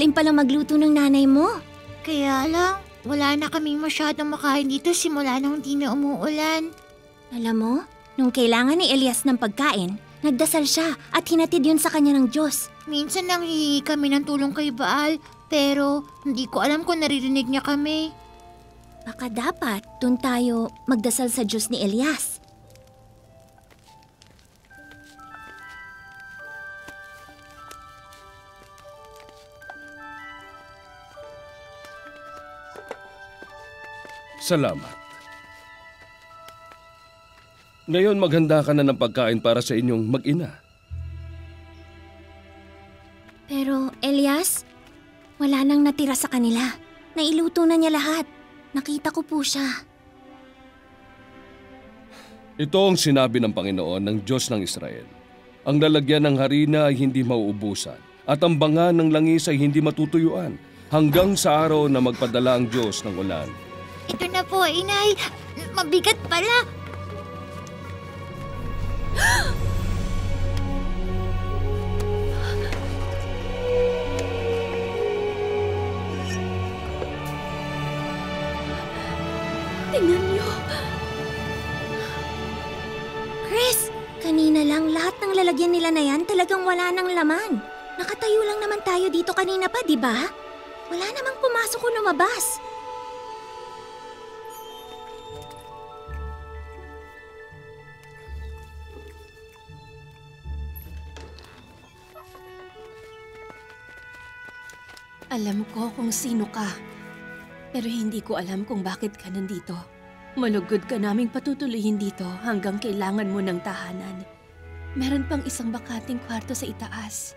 Magaling pala magluto ng nanay mo. Kaya lang, wala na kaming masyadong makain dito simula nung di na umuulan. Alam mo, nung kailangan ni Elias ng pagkain, nagdasal siya at hinatid yun sa kanya ng Diyos. Minsan nanghihingi kami ng tulong kay Baal, pero hindi ko alam kung naririnig niya kami. Baka dapat dun tayo magdasal sa Diyos ni Elias. Salamat. Ngayon maghanda ka na ng pagkain para sa inyong mag-ina. Pero Elias, wala nang natira sa kanila. Nailuto na niya lahat. Nakita ko po siya. Ito ang sinabi ng Panginoon ng Diyos ng Israel. Ang lalagyan ng harina ay hindi mauubusan at ang banga ng langis ay hindi matutuyuan hanggang sa araw na magpadala ang Diyos ng ulan. Ito na po, Inay. Mabigat pala. Tingnan niyo. Chris, kanina lang lahat ng lalagyan nila na yan talagang wala nang laman. Nakatayo lang naman tayo dito kanina pa, di ba? Wala namang pumasok o lumabas. Alam ko kung sino ka, pero hindi ko alam kung bakit ka nandito. Malugod ka naming patutuloyin dito hanggang kailangan mo ng tahanan. Meron pang isang bakating kwarto sa itaas.